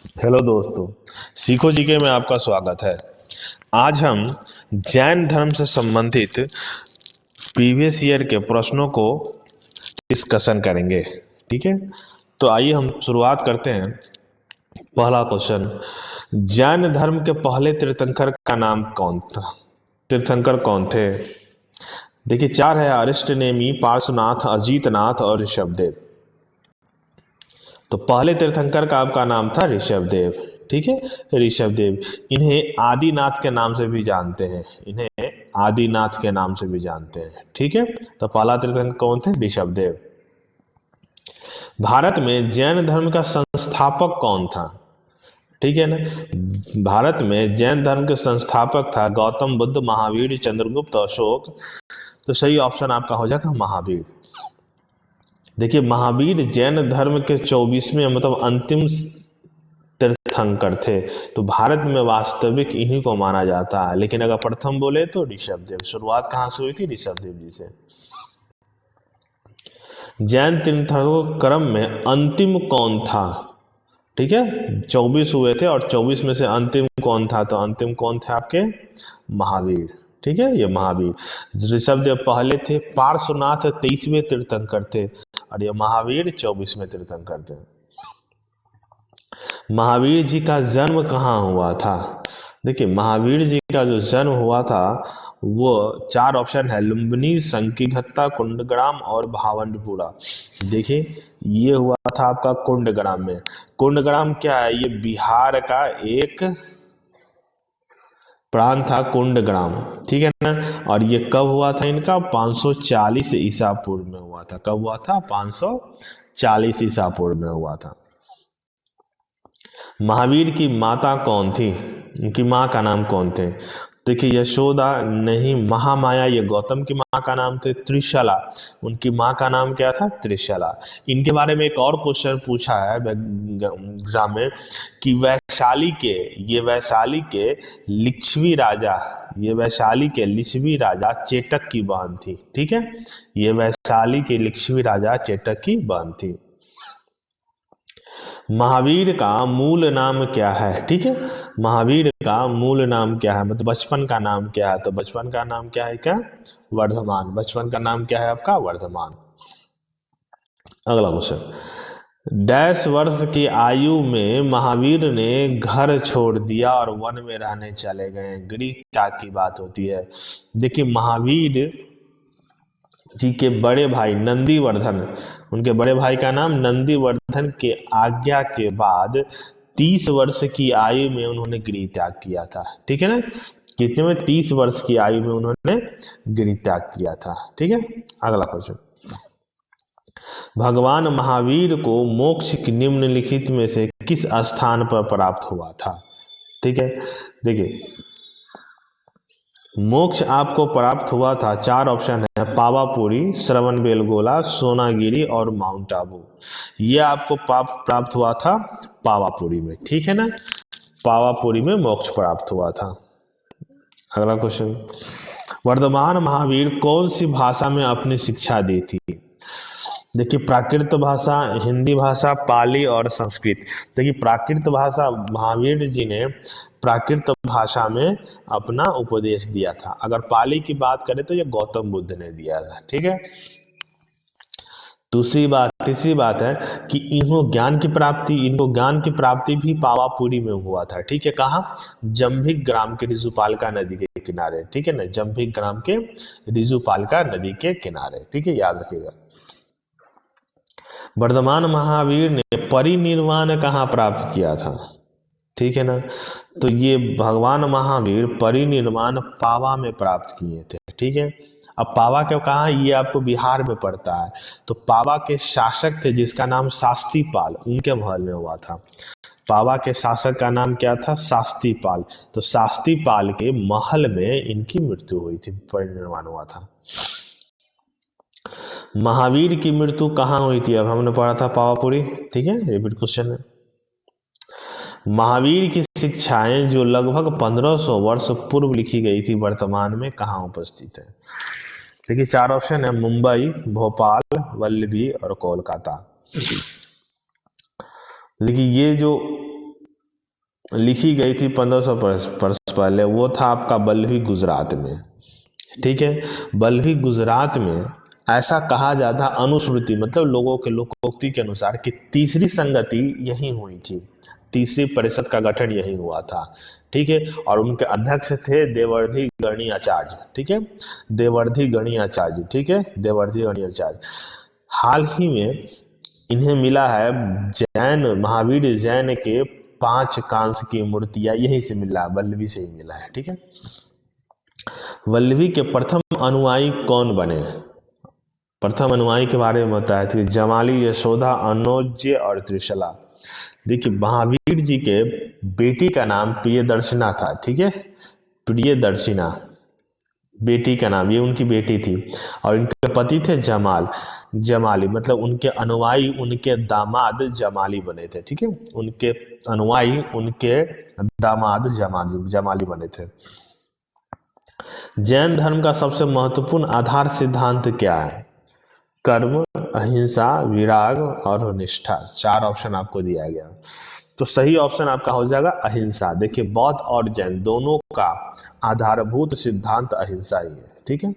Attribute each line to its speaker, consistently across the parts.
Speaker 1: Hello दोस्तों, सीखो GK में आपका स्वागत है। आज हम जैन धर्म से संबंधित प्रीवियस ईयर के प्रश्नों को डिस्कशन करेंगे। ठीक है, तो आइए हम शुरुआत करते हैं। पहला क्वेश्चन, जैन धर्म के पहले तीर्थंकर का नाम कौन था? तीर्थंकर कौन थे? देखिए, चार है: अरिष्ट नेमी, पार्श्वनाथ, अजीतनाथ और ऋषभदेव। तो पहले तीर्थंकर का आपका नाम था ऋषभदेव। ठीक है, ऋषभदेव। इन्हें आदिनाथ के नाम से भी जानते हैं, इन्हें आदिनाथ के नाम से भी जानते हैं। ठीक है, तो पहला तीर्थंकर कौन थे? ऋषभदेव। भारत में जैन धर्म का संस्थापक कौन था? ठीक है ना, भारत में जैन धर्म के संस्थापक था गौतम बुद्ध, महावीर, चंद्रगुप्त, अशोक। तो सही ऑप्शन आपका हो जाएगा महावीर। देखिए, महावीर जैन धर्म के 24वें मतलब अंतिम तीर्थंकर थे। तो भारत में वास्तविक इन्हीं को माना जाता है, लेकिन अगर प्रथम बोले तो ऋषभदेव। शुरुआत कहाँ से हुई थी? ऋषभदेव जी से। जैन तीर्थंकर क्रम में अंतिम कौन था? ठीक है, 24 हुए थे और 24 में से अंतिम कौन था? तो अंतिम कौन थे आपके? महावीर। ठीक है, ये महावीर। ऋषभदेव पहले थे, पार्श्वनाथ 23वें तीर्थंकर थे और ये महावीर 24वें तीर्थंकर थे। महावीर जी का जन्म कहाँ हुआ था? देखिए, महावीर जी का जो जन्म हुआ था वो चार ऑप्शन है: लुम्बिनी, संकीघट्टा, कुंडग्राम और भावंडपुरा। देखिए, ये हुआ था आपका कुंडग्राम में। कुंडग्राम क्या है? ये बिहार का एक प्रांत था कुंडग्राम। ठीक है ना, और ये कब हुआ था? इनका 540 ईसा पूर्व में हुआ था। कब हुआ था? 540 ईसा पूर्व में हुआ था। महावीर की माता कौन थी? उनकी माँ का नाम कौन थे? देखिए, यशोदा नहीं, महामाया ये गौतम की माँ का नाम थे। त्रिशला, उनकी माँ का नाम क्या था? त्रिशला। इनके बारे में एक और क्वेश्चन पूछा है एग्जाम में कि वैशाली के लिच्छवी राजा, ये वैशाली के लिच्छवी राजा चेटक की बहन थी। ठीक है, ये वैशाली के लिच्छवी राजा चेटक की बहन थी। महावीर का मूल नाम क्या है? ठीक है, महावीर का मूल नाम क्या है, मतलब बचपन का नाम क्या है? तो बचपन का नाम क्या है? क्या? वर्धमान। बचपन का नाम क्या है आपका? वर्धमान। अगला क्वेश्चन, डैश वर्ष की आयु में महावीर ने घर छोड़ दिया और वन में रहने चले गए? गृह त्याग की बात होती है। देखिए, महावीर जी के बड़े भाई नंदीवर्धन, उनके बड़े भाई का नाम नंदीवर्धन के आज्ञा के बाद 30 वर्ष की आयु में उन्होंने गृह त्याग किया था। ठीक है ना, कितने में? 30 वर्ष की आयु में उन्होंने गृह त्याग किया था। ठीक है, अगला क्वेश्चन, भगवान महावीर को मोक्ष निम्नलिखित में से किस स्थान पर प्राप्त हुआ था? ठीक है, देखिए, मोक्ष आपको प्राप्त हुआ था, चार ऑप्शन है: पावापुरी, श्रवण बेलगोला, सोनागिरी और माउंट आबू। ये आपको प्राप्त हुआ था पावापुरी में। ठीक है ना, पावापुरी में मोक्ष प्राप्त हुआ था। अगला क्वेश्चन, वर्धमान महावीर कौन सी भाषा में अपनी शिक्षा दी थी? देखिए, प्राकृत भाषा, हिंदी भाषा, पाली और संस्कृत। देखिए, प्राकृत भाषा महावीर जी ने प्राकृत भाषा में अपना उपदेश दिया था। अगर पाली की बात करें तो ये गौतम बुद्ध ने दिया था। ठीक है, तीसरी बात है कि इनको ज्ञान की प्राप्ति भी पावापुरी में हुआ था। ठीक है, कहाँ? जंभिक ग्राम के रिजुपालका नदी के किनारे। ठीक है ना, जंभिक ग्राम के रिजुपालका नदी के किनारे। ठीक है, याद रखिएगा। वर्धमान महावीर ने परिनिर्वाण कहाँ प्राप्त किया था? ठीक है ना, तो ये भगवान महावीर परिनिर्वाण पावा में प्राप्त किए थे। ठीक है, अब पावा क्यों कहाँ? ये आपको बिहार में पड़ता है। तो पावा के शासक थे जिसका नाम शास्तिपाल, उनके महल में हुआ था। पावा के शासक का नाम क्या था? शास्तिपाल। तो शास्तिपाल के महल में इनकी मृत्यु हुई थी, परिनिर्वाण हुआ था। महावीर की मृत्यु कहाँ हुई थी? अब हमने पढ़ा था पावापुरी। ठीक है, रिपीट क्वेश्चन है। महावीर की शिक्षाएं जो लगभग 1500 वर्ष पूर्व लिखी गई थी, वर्तमान में कहाँ उपस्थित है? देखिए, चार ऑप्शन है: मुंबई, भोपाल, वल्लभी और कोलकाता। देखिए, ये जो लिखी गई थी 1500 वर्ष पहले, वो था आपका बल्लभी गुजरात में। ठीक है, बल्लभी गुजरात में ऐसा कहा जाता, अनुश्रुति मतलब लोगों के लोकोक्ति के अनुसार, कि तीसरी संगति यही हुई थी, तीसरी परिषद का गठन यही हुआ था। ठीक है, और उनके अध्यक्ष थे देवर्धि गणी आचार्य। ठीक है, देवर्धि गणी आचार्य। ठीक है, देवर्धि गणी आचार्य। हाल ही में इन्हें मिला है जैन, महावीर जैन के 5 कांस्य की मूर्तियां यहीं से मिला है, वल्लभी से ही मिला है। ठीक है, वल्लभी के प्रथम अनुयायी कौन बने? प्रथम अनुयायी के बारे में बताया था, जमाली, यशोदा, अनोज्य और त्रिशला। देखिए, महावीर जी के बेटी का नाम प्रियदर्शना था। ठीक है, प्रियदर्शिना बेटी का नाम, ये उनकी बेटी थी। और इनके पति थे जमाल, जमाली मतलब उनके अनुयायी, उनके दामाद जमाली बने थे। ठीक है, उनके अनुयायी उनके दामाद जमाली बने थे। जैन धर्म का सबसे महत्वपूर्ण आधार सिद्धांत क्या है? कर्म, अहिंसा, विराग और निष्ठा। 4 ऑप्शन आपको दिया गया, तो सही ऑप्शन आपका हो जाएगा अहिंसा। देखिए, बौद्ध और जैन दोनों का आधारभूत सिद्धांत अहिंसा ही है। ठीक है,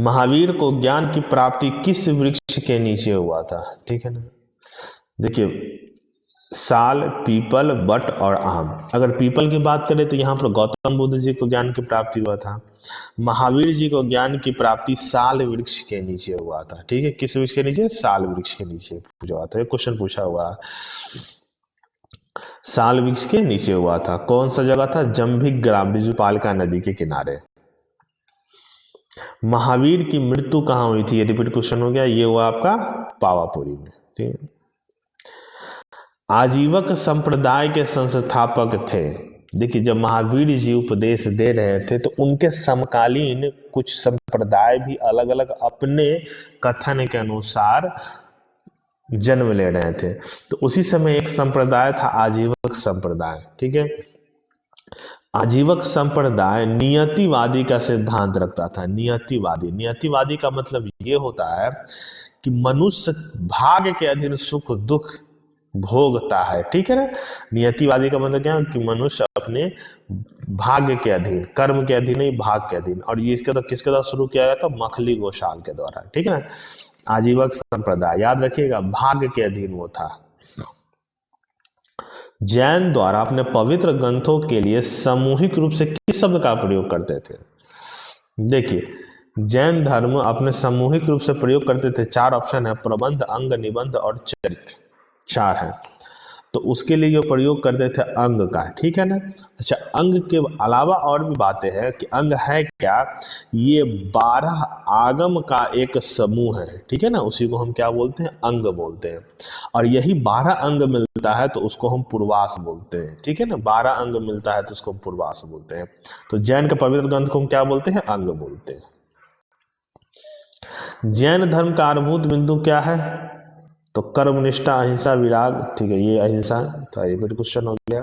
Speaker 1: महावीर को ज्ञान की प्राप्ति किस वृक्ष के नीचे हुआ था? ठीक है ना, देखिए, साल, पीपल, बट और आम। अगर पीपल की बात करें तो यहाँ पर गौतम बुद्ध जी को ज्ञान की प्राप्ति हुआ था। महावीर जी को ज्ञान की प्राप्ति साल वृक्ष के नीचे हुआ था। ठीक है, किस वृक्ष के नीचे? साल वृक्ष के नीचे हुआ था। क्वेश्चन पूछा हुआ, साल वृक्ष के नीचे हुआ था। कौन सा जगह था? जंभिक ग्राम, बिजुपालका नदी के किनारे। महावीर की मृत्यु कहाँ हुई थी? ये रिपीट क्वेश्चन हो गया, ये हुआ आपका पावापुरी में। ठीक है, आजीवक संप्रदाय के संस्थापक थे। देखिए, जब महावीर जी उपदेश दे रहे थे तो उनके समकालीन कुछ संप्रदाय भी अलग अलग अपने कथन के अनुसार जन्म ले रहे थे। तो उसी समय एक संप्रदाय था आजीवक संप्रदाय। ठीक है, आजीवक संप्रदाय नियतिवादी का सिद्धांत रखता था। नियतिवादी का मतलब ये होता है कि मनुष्य भाग्य के अधीन सुख दुख भोगता है। ठीक है ना, नियतिवादी का मतलब क्या है कि मनुष्य अपने भाग्य के अधीन, कर्म के अधीन नहीं, भाग के अधीन। और ये इसके द्वारा किसके द्वारा शुरू किया गया था? मखली गोशाल के द्वारा। ठीक है ना, आजीवक संप्रदाय, याद रखिएगा, भाग्य के अधीन वो था। जैन द्वारा अपने पवित्र ग्रंथों के लिए सामूहिक रूप से किस शब्द का प्रयोग करते थे? देखिए, जैन धर्म अपने सामूहिक रूप से प्रयोग करते थे। 4 ऑप्शन है, प्रबंध, अंग, निबंध और चरित्र। 4 है, तो उसके लिए जो प्रयोग करते थे अंग का। ठीक है ना, अच्छा, अंग के अलावा और भी बातें हैं कि अंग है क्या? ये 12 आगम का एक समूह है। ठीक है ना, उसी को हम क्या बोलते हैं? अंग बोलते हैं। और यही 12 अंग मिलता है तो उसको हम पूर्वास बोलते हैं। ठीक है ना, 12 अंग मिलता है तो उसको हम पूर्वास बोलते हैं। तो जैन के पवित्र ग्रंथ को हम क्या बोलते हैं? अंग बोलते हैं। जैन धर्म का आधारभूत बिंदु क्या है? तो कर्म, निष्ठा, अहिंसा, विराग। ठीक है, ये अहिंसा, तो रिपीट क्वेश्चन हो गया।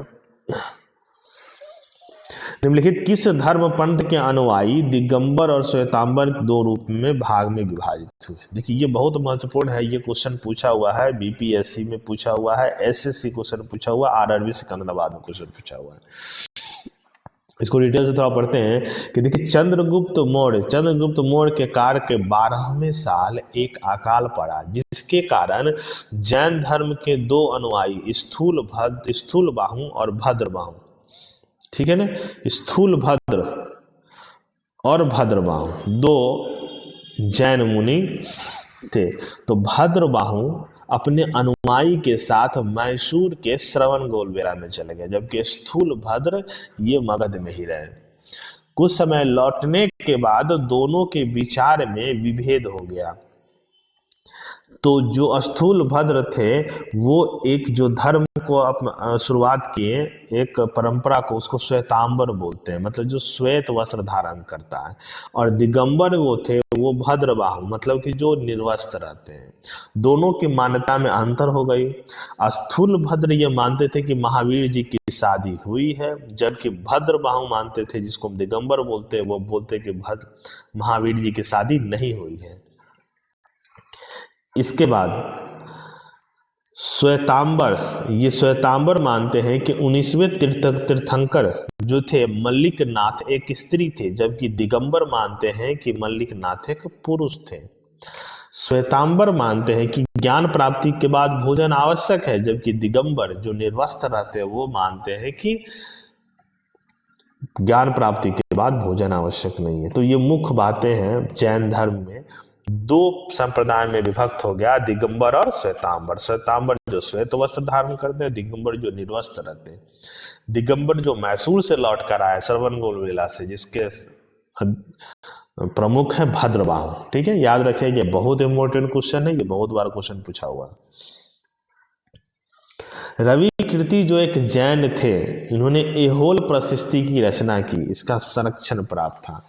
Speaker 1: निम्नलिखित किस धर्म पंथ के अनुयायी दिगंबर और श्वेतांबर 2 रूप में भाग में विभाजित हुए? देखिए, ये बहुत महत्वपूर्ण है। ये क्वेश्चन पूछा हुआ है, बीपीएससी में पूछा हुआ है, एसएससी क्वेश्चन पूछा हुआ, आरआरबी सिकंदराबाद में क्वेश्चन पूछा हुआ है। इसको डिटेल से थोड़ा पढ़ते हैं कि देखिए, चंद्रगुप्त मौर्य के कार्य के 12वें साल एक अकाल पड़ा, जिसके कारण जैन धर्म के 2 अनुयायी स्थूल बाहु और भद्र बाहु, ठीक है ना, स्थूल भद्र और भद्र बाहु 2 जैन मुनि थे। तो भद्र बाहु अपने अनुयायी के साथ मैसूर के श्रवण गोलबेरा में चले गए, जबकि स्थूल भद्र ये मगध में ही रहे। कुछ समय लौटने के बाद दोनों के विचार में विभेद हो गया। तो जो स्थूल भद्र थे वो एक जो धर्म को शुरुआत किए, एक परंपरा को, उसको श्वेतांबर बोलते हैं, मतलब जो श्वेत वस्त्र धारण करता है। और दिगंबर वो थे, वो भद्रबाहु, मतलब कि जो निर्वस्त्र रहते हैं। दोनों की मान्यता में अंतर हो गई। स्थूल भद्र ये मानते थे कि महावीर जी की शादी हुई है, जबकि भद्रबाहु मानते थे, जिसको हम दिगंबर बोलते हैं, वो बोलते कि महावीर जी की शादी नहीं हुई है। इसके बाद श्वेतांबर, ये श्वेतांबर मानते हैं कि 19वें तीर्थंकर जो थे मल्लिक नाथ एक स्त्री थे, जबकि दिगंबर मानते हैं कि मल्लिक नाथ एक पुरुष थे। श्वेतांबर मानते हैं कि ज्ञान प्राप्ति के बाद भोजन आवश्यक है, जबकि दिगंबर जो निर्वस्त्र रहते हैं वो मानते हैं कि ज्ञान प्राप्ति के बाद भोजन आवश्यक नहीं है। तो ये मुख्य बातें हैं। जैन धर्म में दो संप्रदाय में विभक्त हो गया, दिगंबर और श्वेतांबर। श्वेतांबर जो श्वेत वस्त्र धारण करते हैं, दिगंबर जो निर्वस्त्र रहते हैं। दिगंबर जो मैसूर से लौट कर आए श्रवणबेल मेला से, जिसके प्रमुख है भद्रबाहु। ठीक है, याद रखिए ये बहुत इंपॉर्टेंट क्वेश्चन है, ये बहुत बार क्वेश्चन पूछा हुआ। रवि कीर्ति जो एक जैन थे, इन्होंने एहोल प्रशस्ति की रचना की, इसका संरक्षण प्राप्त था।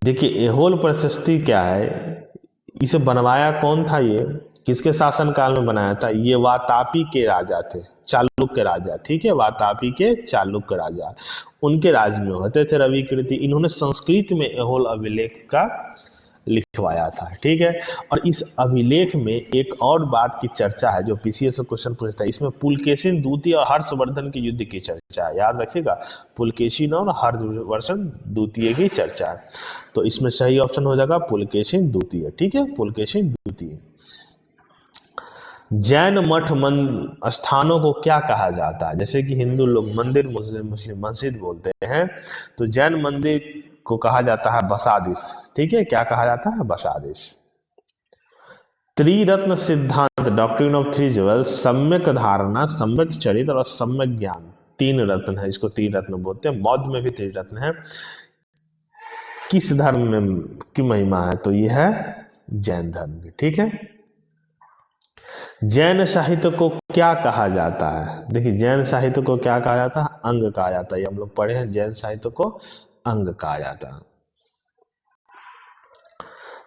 Speaker 1: देखिए एहोल प्रशस्ति क्या है, इसे बनवाया कौन था, ये किसके शासनकाल में बनाया था? ये वातापी के राजा थे, चालुक्य राजा। ठीक है, वातापी के चालुक्य राजा, उनके राज में होते थे रवि कीर्ति। इन्होंने संस्कृत में एहोल अभिलेख का लिखवाया था। ठीक है, और इस अभिलेख में एक और बात की चर्चा है जो पीसीएस से क्वेश्चन पूछता है। इसमें पुलकेशिन द्वितीय और हर्षवर्धन के युद्ध की चर्चा है, याद रखिएगा, पुलकेशिन और हर्षवर्धन द्वितीय की चर्चा है। तो इसमें सही ऑप्शन हो जाएगा पुलकेशिन द्वितीय। ठीक है, पुलकेशिन द्वितीय। जैन मठ स्थानों को क्या कहा जाता है? जैसे कि हिंदू लोग मंदिर, मुस्लिम मस्जिद बोलते हैं, तो जैन मंदिर को कहा जाता है बसादिश। ठीक है, क्या कहा जाता है? बसादिश। त्रिरत्न सिद्धांत, डॉक्ट्रिन ऑफ थ्री ज्वेल्स, सम्यक धारणा, सम्यक चरित्र और सम्यक ज्ञान, तीन रत्न है, इसको तीन रत्न बोलते हैं। बौद्ध में भी त्रिरत्न है। किस धर्म में की महिमा है? तो यह है जैन धर्म की। ठीक है, जैन साहित्य को क्या कहा जाता है? देखिए जैन साहित्य को क्या कहा जाता है? अंग कहा जाता है। ये हम लोग पढ़े हैं, जैन साहित्य को अंग कहा जाता है।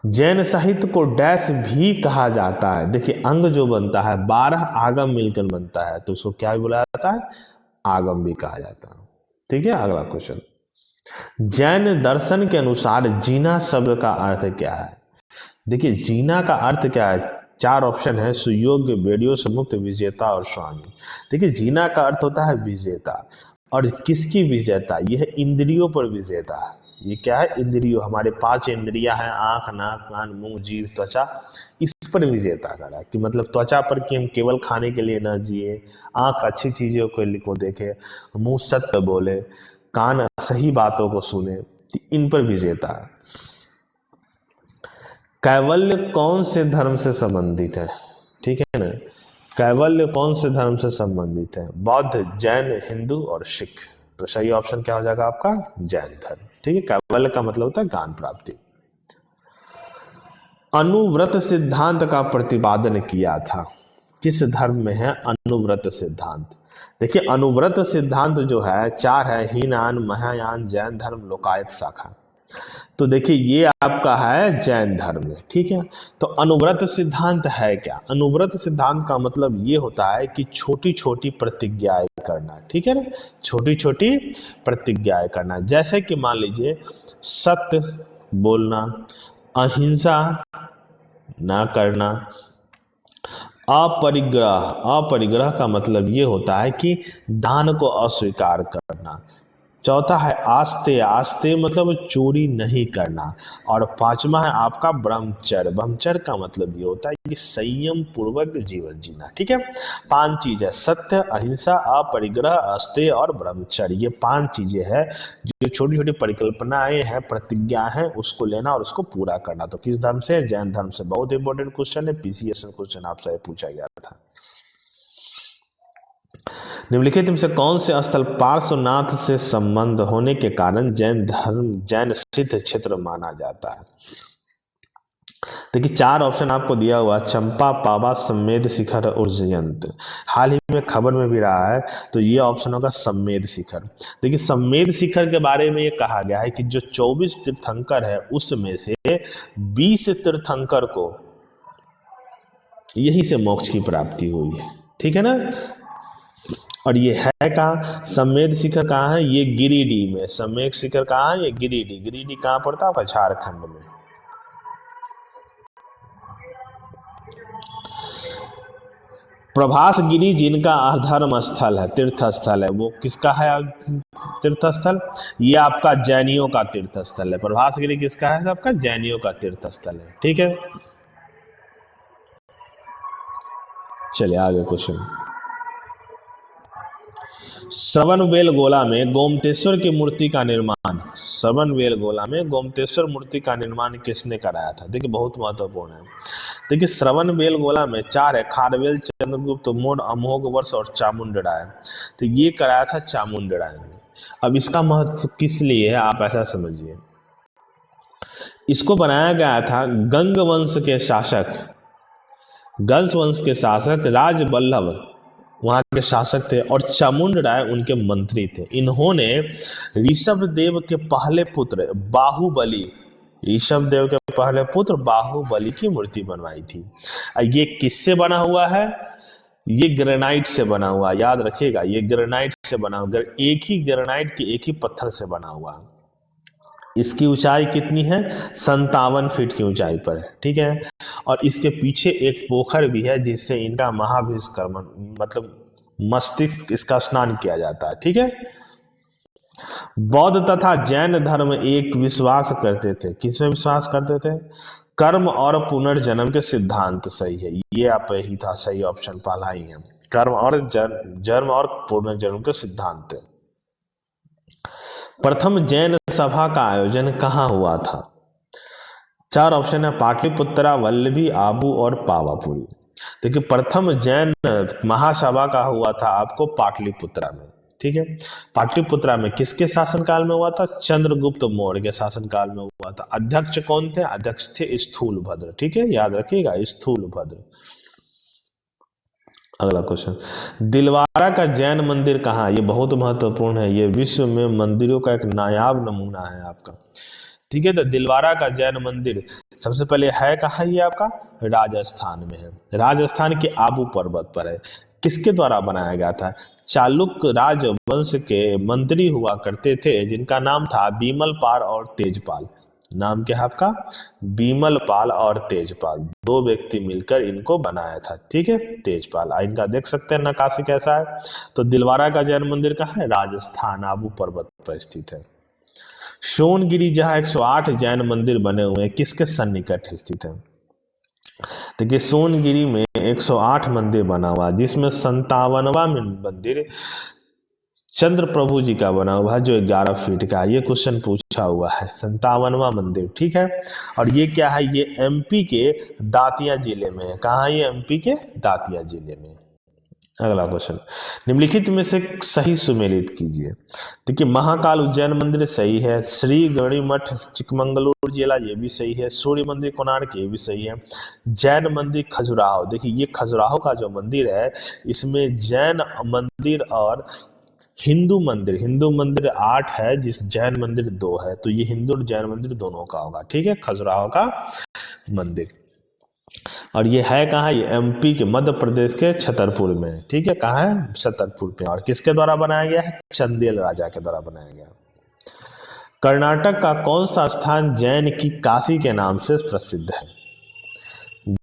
Speaker 1: जैन साहित्य को डैश भी कहा जाता है। देखिए अंग जो बनता है 12 आगम मिलकर बनता है, तो उसको क्या बोला जाता है? आगम भी कहा जाता है। ठीक है, अगला क्वेश्चन, जैन दर्शन के अनुसार जीना शब्द का अर्थ क्या है? देखिए जीना का अर्थ क्या है? चार ऑप्शन है, सुयोग्य, वेडियो से मुक्त, विजेता और स्वामी। देखिए जीना का अर्थ होता है विजेता, और किसकी विजेता? यह इंद्रियों पर विजेता है। ये क्या है? इंद्रियों, हमारे 5 इंद्रियां हैं, आंख, नाक, कान, मुंह, जीभ, त्वचा, इस पर विजेता करा कि मतलब त्वचा पर कि हम केवल खाने के लिए न जिए, आंख अच्छी चीजों को देखे, मुंह सत्य बोले, कान सही बातों को सुने, इन पर विजेता है। कैवल्य कौन से धर्म से संबंधित है? ठीक है ना, कैवल्य कौन से धर्म से संबंधित है? बौद्ध, जैन, हिंदू और सिख। तो सही ऑप्शन क्या हो जाएगा आपका? जैन धर्म। ठीक है, कैवल्य का मतलब होता है ज्ञान प्राप्ति। अनुव्रत सिद्धांत का प्रतिपादन किया था, किस धर्म में है अनुव्रत सिद्धांत? देखिए अनुव्रत सिद्धांत जो है 4 है, हीनयान, महायान, जैन धर्म, लोकायत शाखा। तो देखिए ये आपका है जैन धर्म में। ठीक है, तो अनुव्रत सिद्धांत है क्या? अनुव्रत सिद्धांत का मतलब ये होता है कि छोटी छोटी प्रतिज्ञाएं करना। ठीक है ना, छोटी छोटी प्रतिज्ञाएं करना, जैसे कि मान लीजिए सत्य बोलना, अहिंसा ना करना, अपरिग्रह। अपरिग्रह का मतलब ये होता है कि दान को अस्वीकार करना। चौथा है आस्ते। आस्ते मतलब चोरी नहीं करना। और 5वां है आपका ब्रह्मचर्य। ब्रह्मचर्य का मतलब ये होता है कि संयम पूर्वक जीवन जीना। ठीक है, 5 चीज है, सत्य, अहिंसा, अपरिग्रह, आस्ते और ब्रह्मचर्य। ये 5 चीजें हैं जो छोटी छोटी परिकल्पनाएं हैं, प्रतिज्ञा है, उसको लेना और उसको पूरा करना। तो किस धर्म से? जैन धर्म से। बहुत इंपॉर्टेंट क्वेश्चन है, पीसीएस में क्वेश्चन आपसे पूछा गया था। निम्नलिखित में से कौन से स्थल पार्श्वनाथ से संबंध होने के कारण जैन धर्म, जैन सिद्ध क्षेत्र माना जाता है? देखिए 4 ऑप्शन आपको दिया हुआ, चंपा, पावा, सम्मेद शिखर और उज्जयंत। हाल ही में खबर में भी रहा है, तो ये ऑप्शन होगा सम्मेद शिखर। देखिए सम्मेद शिखर के बारे में ये कहा गया है कि जो 24 तीर्थंकर है उसमें से 20 तीर्थंकर को यहीं से मोक्ष की प्राप्ति हुई है। ठीक है ना, और ये है कहाँ? सम्मेद शिखर कहाँ है? ये गिरिडीह में। सम्मेद शिखर कहाँ है? ये गिरिडीह। गिरिडीह कहाँ पड़ता है? झारखंड में। प्रभास गिरी जिनका धर्म स्थल है, तीर्थ स्थल है, वो किसका है तीर्थ स्थल? ये आपका जैनियों का तीर्थ स्थल है। प्रभास गिरी किसका है? आपका जैनियों का तीर्थ स्थल है। ठीक है, चलिए आगे क्वेश्चन। श्रवणबेलगोला में गोमतेश्वर की मूर्ति का निर्माण, श्रवणबेलगोला में गोमतेश्वर मूर्ति का निर्माण किसने कराया था? देखिए बहुत महत्वपूर्ण है। देखिए श्रवणबेलगोला में चार है, खारवेल, चंद्रगुप्त मौर्य, अमोघ वर्ष और चामुंड राय। तो ये कराया था चामुंड राय ने। अब इसका महत्व किस लिए है आप ऐसा समझिए। इसको बनाया गया था गंग वंश के शासक, गंग वंश के शासक राजबल्लभ वहाँ के शासक थे और चामुंड राय उनके मंत्री थे। इन्होंने ऋषभ देव के पहले पुत्र बाहुबली, ऋषभ देव के पहले पुत्र बाहुबली की मूर्ति बनवाई थी। ये किससे बना हुआ है? ये ग्रेनाइट से बना हुआ, याद रखिएगा ये ग्रेनाइट से बना हुआ, एक ही ग्रेनाइट के एक ही पत्थर से बना हुआ। इसकी ऊंचाई कितनी है? 57 फीट की ऊंचाई पर। ठीक है, और इसके पीछे एक पोखर भी है जिससे इनका महाभिष्कर्मण मतलब मस्तिष्क इसका स्नान किया जाता है। ठीक है, बौद्ध तथा जैन धर्म एक विश्वास करते थे, किसमें विश्वास करते थे? कर्म और पुनर्जन्म के सिद्धांत। सही है, ये आप ही था, सही ऑप्शन पहला ही है, कर्म और जन्म और पुनर्जन्म के सिद्धांत। प्रथम जैन सभा का आयोजन कहाँ हुआ था? चार ऑप्शन है, पाटलिपुत्रा, वल्लभी, आबू और पावापुरी। देखिए प्रथम जैन महासभा का हुआ था आपको पाटलिपुत्रा में। ठीक है, पाटलिपुत्रा में किसके शासनकाल में हुआ था? चंद्रगुप्त मौर्य के शासनकाल में हुआ था। अध्यक्ष कौन थे? अध्यक्ष थे स्थूलभद्र। ठीक है, याद रखिएगा स्थूलभद्र। अगला क्वेश्चन, दिलवारा का जैन मंदिर कहाँ? ये बहुत महत्वपूर्ण है, ये विश्व में मंदिरों का एक नायाब नमूना है आपका। ठीक है, तो दिलवारा का जैन मंदिर सबसे पहले है कहाँ? ये आपका राजस्थान में है, राजस्थान के आबू पर्वत पर है। किसके द्वारा बनाया गया था? चालुक्य राजवंश के मंत्री हुआ करते थे जिनका नाम था बीमलपाल और तेजपाल। नाम क्या है आपका? बीमलपाल और तेजपाल, दो व्यक्ति मिलकर इनको बनाया था। ठीक है, तेजपाल, इनका देख सकते हैं नक्काशी कैसा है। तो दिलवारा का जैन मंदिर कहाँ है? राजस्थान, आबू पर्वत पर स्थित है। सोनगिरी जहाँ 108 जैन मंदिर बने हुए हैं, किसके सन्निकट स्थित है? देखिए सोनगिरी में 108 मंदिर बना हुआ है जिसमें 57वां मंदिर चंद्र प्रभु जी का बना हुआ है जो 11 फीट का है। ये क्वेश्चन पूछा हुआ है, 57वां मंदिर। ठीक है, और ये क्या है? ये एमपी के दातिया जिले में है। कहाँ? ये एमपी के दातिया जिले में। अगला क्वेश्चन, निम्नलिखित में से सही सुमेलित कीजिए। देखिए महाकाल उज्जैन मंदिर सही है, श्री गणि मठ चिकमंगलूर जिला ये भी सही है, सूर्य मंदिर कोणार्क ये भी सही है, जैन मंदिर खजुराहो। देखिए ये खजुराहो का जो मंदिर है इसमें जैन मंदिर और हिंदू मंदिर 8 है, जिस जैन मंदिर 2 है, तो ये हिंदू और जैन मंदिर दोनों का होगा। ठीक है, खजुराहो का मंदिर। और ये है कहाँ? ये एमपी के मध्य प्रदेश के छतरपुर में। ठीक है, कहाँ है? छतरपुर पे। और किसके द्वारा बनाया गया है? चंदेल राजा के द्वारा बनाया गया। कर्नाटक का कौन सा स्थान जैन की काशी के नाम से प्रसिद्ध है?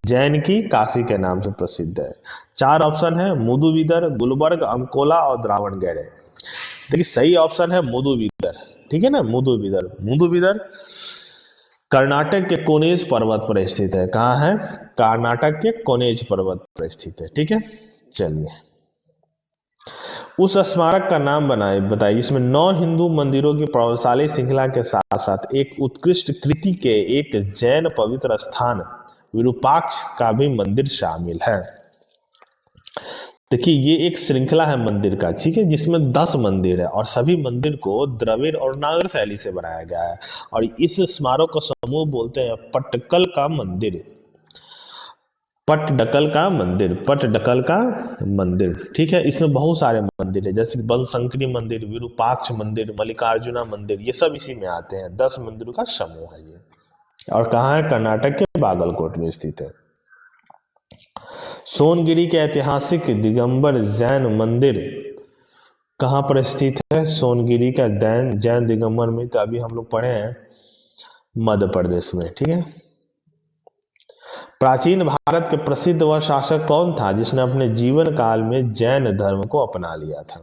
Speaker 1: जैन की काशी के नाम से प्रसिद्ध है। चार ऑप्शन है, मुदुबिदर, गुलबर्ग, अंकोला और द्रावणगेरे। देखिए सही ऑप्शन है मुदुबिदर। ठीक है ना, मुदुबिदर कर्नाटक के कोनेज पर्वत पर स्थित है। कहाँ है? कर्नाटक के कोनेज पर्वत पर स्थित है। ठीक है, चलिए उस स्मारक का नाम बताइए जिसमें 9 हिंदू मंदिरों की प्रभावशाली श्रृंखला के साथ साथ एक उत्कृष्ट कृति के एक जैन पवित्र स्थान विरूपाक्ष का भी मंदिर शामिल है। देखिए ये एक श्रृंखला है मंदिर का, ठीक है, जिसमें 10 मंदिर है और सभी मंदिर को द्रविड़ और नागर शैली से बनाया गया है। और इस स्मारक को समूह बोलते हैं पट्टडकल का मंदिर, पट्टडकल का मंदिर। ठीक है, इसमें बहुत सारे मंदिर है जैसे बनशंकरी मंदिर, विरूपाक्ष मंदिर, मल्लिकार्जुना मंदिर, ये सब इसी में आते हैं। 10 मंदिरों का समूह है ये। और कहाँ है? कर्नाटक के बागलकोट में स्थित है। सोनगिरी के ऐतिहासिक दिगंबर जैन मंदिर कहाँ पर स्थित है? सोनगिरी का जैन दिगंबर में तो अभी हम लोग पढ़े हैं मध्य प्रदेश में। ठीक है, प्राचीन भारत के प्रसिद्ध वह शासक कौन था जिसने अपने जीवन काल में जैन धर्म को अपना लिया था?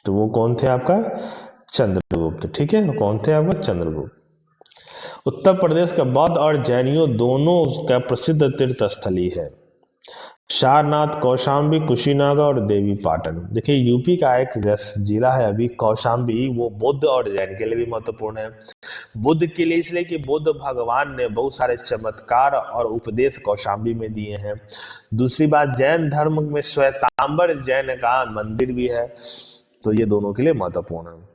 Speaker 1: तो वो कौन थे आपका? चंद्रगुप्त। ठीक है, कौन थे आपका? चंद्रगुप्त। उत्तर प्रदेश का बौद्ध और जैनियों दोनों का प्रसिद्ध तीर्थ स्थली है। सारनाथ, कौशाम्बी, कुशीनगर और देवी पाटन। देखिए यूपी का एक जिला है अभी कौशाम्बी, वो बौद्ध और जैन के लिए भी महत्वपूर्ण है। बुद्ध के लिए इसलिए कि बुद्ध भगवान ने बहुत सारे चमत्कार और उपदेश कौशाम्बी में दिए हैं। दूसरी बात, जैन धर्म में श्वेतांबर जैन का मंदिर भी है, तो ये दोनों के लिए महत्वपूर्ण है।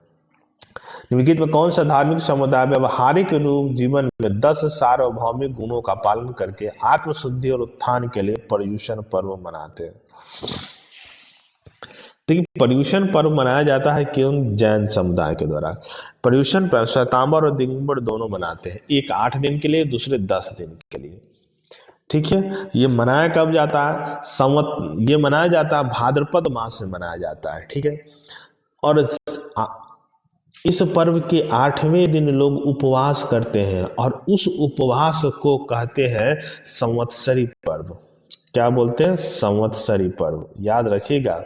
Speaker 1: निम्नलिखित में कौन सा धार्मिक समुदाय व्यवहारिक रूप जीवन में 10 सार्वभौमिक गुणों का पालन करके आत्मशुद्धि और उत्थान के लिए पर्युषण पर्व मनाते हैं? देखिए पर्युषण पर्व मनाया जाता है क्यों? जैन समुदाय के द्वारा। पर्युषण पर्व श्वेतांबर और दिगंबर दोनों मनाते हैं, एक 8 दिन के लिए, दूसरे 10 दिन के लिए। ठीक है, ये मनाया कब जाता है? ये मनाया जाता है भाद्रपद मास में मनाया जाता है। ठीक है, और इस पर्व के 8वें दिन लोग उपवास करते हैं और उस उपवास को कहते हैं संवत्सरी पर्व। क्या बोलते हैं? संवत्सरी पर्व। याद रखिएगा,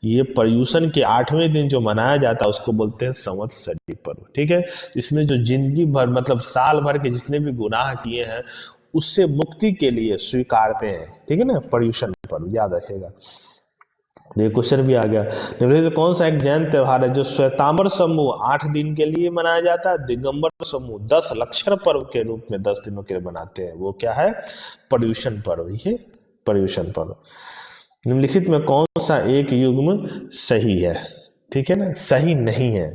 Speaker 1: ये पर्युषण के 8वें दिन जो मनाया जाता है उसको बोलते हैं संवत्सरी पर्व। ठीक है, इसमें जो जिंदगी भर मतलब साल भर के जितने भी गुनाह किए हैं उससे मुक्ति के लिए स्वीकारते हैं। ठीक है ना, पर्युषण पर्व याद रखिएगा। ये क्वेश्चन भी आ गया। निम्नलिखित से कौन सा एक जैन त्यौहार है जो श्वेतांबर समूह 8 दिन के लिए मनाया जाता है, दिगंबर समूह 10 लक्षण पर्व के रूप में 10 दिनों के लिए मनाते हैं? वो क्या है? पर्युषण पर्व। ये पर्युषण पर्व। निम्नलिखित में कौन सा एक युग्म सही है? ठीक है ना, सही नहीं है।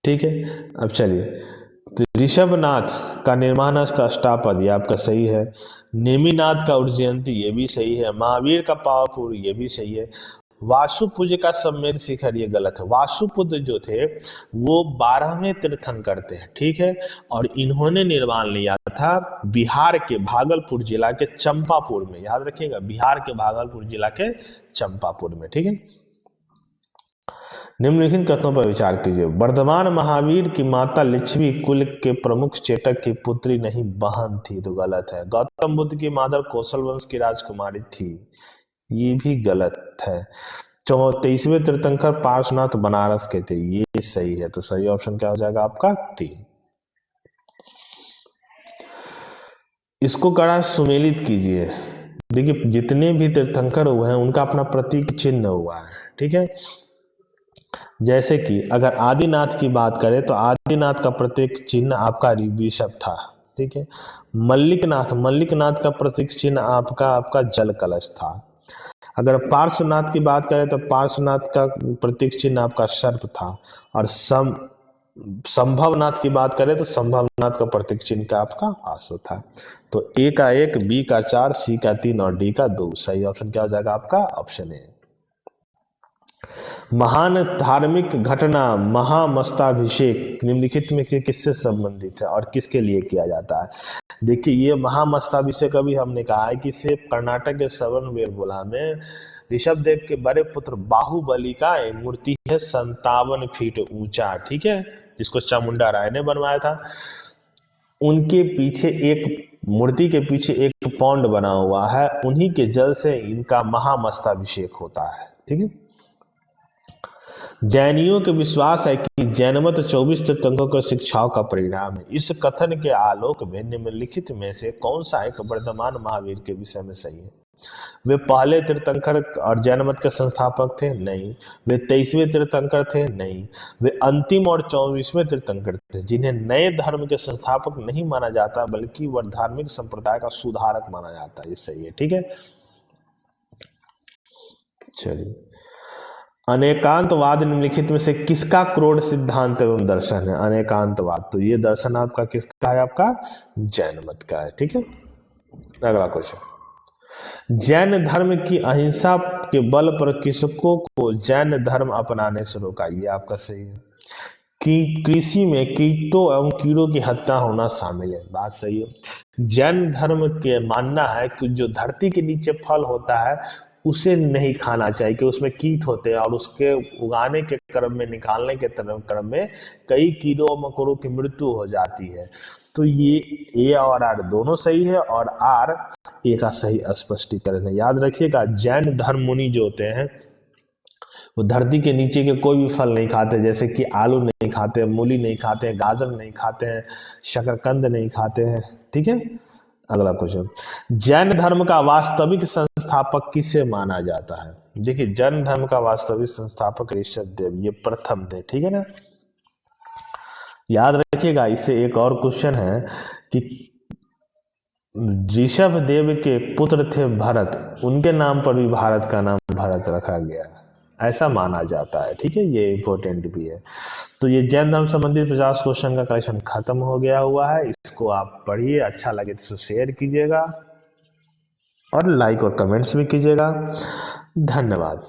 Speaker 1: ठीक है, अब चलिए, तो ऋषभनाथ का निर्माण स्थल अष्टापद, ये आपका सही है। नेमिनाथ का उज्जयंती, ये भी सही है। महावीर का पावापुर, ये भी सही है। वासुपुज का सम्मेद शिखर, ये गलत है। वासुपुज जो थे वो 12वें तीर्थंकर थे। ठीक है, और इन्होंने निर्माण लिया था बिहार के भागलपुर जिला के चंपापुर में। याद रखिएगा, बिहार के भागलपुर जिला के चंपापुर में। ठीक है, निम्नलिखित कथनों पर विचार कीजिए। वर्धमान महावीर की माता लिच्छवी कुल के प्रमुख चेटक की पुत्री नहीं बहन थी, तो गलत है। गौतम बुद्ध की माता कौशल वंश की राजकुमारी थी, ये भी गलत है। 23वें तीर्थंकर पार्श्वनाथ बनारस के थे, ये सही है। तो सही ऑप्शन क्या हो जाएगा आपका? 3। इसको कड़ा सुमेलित कीजिए। देखिए जितने भी तीर्थंकर हुए हैं उनका अपना प्रतीक चिन्ह हुआ है। ठीक है, जैसे कि अगर आदिनाथ की बात करें तो आदिनाथ का प्रतीक चिन्ह आपका ऋषभ था। ठीक है, मल्लिकनाथ का प्रतीक चिन्ह आपका जल कलश था। अगर पार्श्वनाथ की बात करें तो पार्श्वनाथ का प्रतीक चिन्ह आपका सर्प था। और संभवनाथ की बात करें तो संभवनाथ का प्रतीक चिन्ह का आपका आसो था। तो ए का 1, बी का 4, सी का 3 और डी का 2। सही ऑप्शन क्या हो जाएगा आपका? Option A. महान धार्मिक घटना महामस्ताभिषेक निम्नलिखित में किससे संबंधित है और किसके लिए किया जाता है? देखिए ये महामस्ताभिषेक अभी हमने कहा है कि से कर्नाटक के श्रवणबेलगोला में ऋषभदेव के बड़े पुत्र बाहुबली का एक मूर्ति है 57 फीट ऊंचा। ठीक है, जिसको चामुंडा राय ने बनवाया था। उनके पीछे एक मूर्ति के पीछे एक पौंड बना हुआ है, उन्हीं के जल से इनका महामस्ताभिषेक होता है। ठीक है, जैनियों के विश्वास है कि जैनमत 24 तीर्थंकरों की शिक्षाओं का परिणाम है। इस कथन के आलोक में निम्नलिखित में से कौन सा एक वर्धमान महावीर के विषय में सही है? वे पहले तीर्थंकर और जैनमत के संस्थापक थे? नहीं। वे 23वें तीर्थंकर थे? नहीं। वे अंतिम और 24वें तीर्थंकर थे, जिन्हें नए धर्म के संस्थापक नहीं माना जाता बल्कि वह धार्मिक संप्रदाय का सुधारक माना जाता है। ये सही है। ठीक है, चलिए, अनेकांतवाद निम्नलिखित में से किसका क्रोध सिद्धांत एवं दर्शन है? अनेकांतवाद, तो ये दर्शन आपका किसका है? आपका जैन मत का है। ठीक है, अगला क्वेश्चन, जैन धर्म की अहिंसा के बल पर किसको को जैन धर्म अपनाने से रोका? ये आपका सही है। कि कृषि में कीटों एवं कीड़ों की हत्या होना शामिल है, बात सही है। जैन धर्म के मानना है कि जो धरती के नीचे फल होता है उसे नहीं खाना चाहिए, कि उसमें कीट होते हैं और उसके उगाने के क्रम में निकालने के क्रम में कई कीड़ों मकोड़ों की मृत्यु हो जाती है। तो ये ए और आर दोनों सही है और आर ए का सही स्पष्टीकरण है। याद रखिएगा, जैन धर्म मुनि जो होते हैं वो धरती के नीचे के कोई भी फल नहीं खाते, जैसे कि आलू नहीं खाते, मूली नहीं खाते, गाजर नहीं खाते हैं, शकरकंद नहीं खाते हैं। ठीक है, अगला क्वेश्चन, जैन धर्म का वास्तविक संस्थापक किसे माना जाता है? देखिए, जैन धर्म का वास्तविक संस्थापक ऋषभ देव, ये प्रथम थे। ठीक है ना, याद रखिएगा। इससे एक और क्वेश्चन है कि ऋषभ देव के पुत्र थे भरत, उनके नाम पर भी भारत का नाम भारत रखा गया, ऐसा माना जाता है। ठीक है, ये इंपॉर्टेंट भी है। तो ये जैन धर्म संबंधित 50 क्वेश्चन का कलेक्शन खत्म हो गया हुआ है। इसको आप पढ़िए, अच्छा लगे तो शेयर कीजिएगा और लाइक और कमेंट्स भी कीजिएगा। धन्यवाद।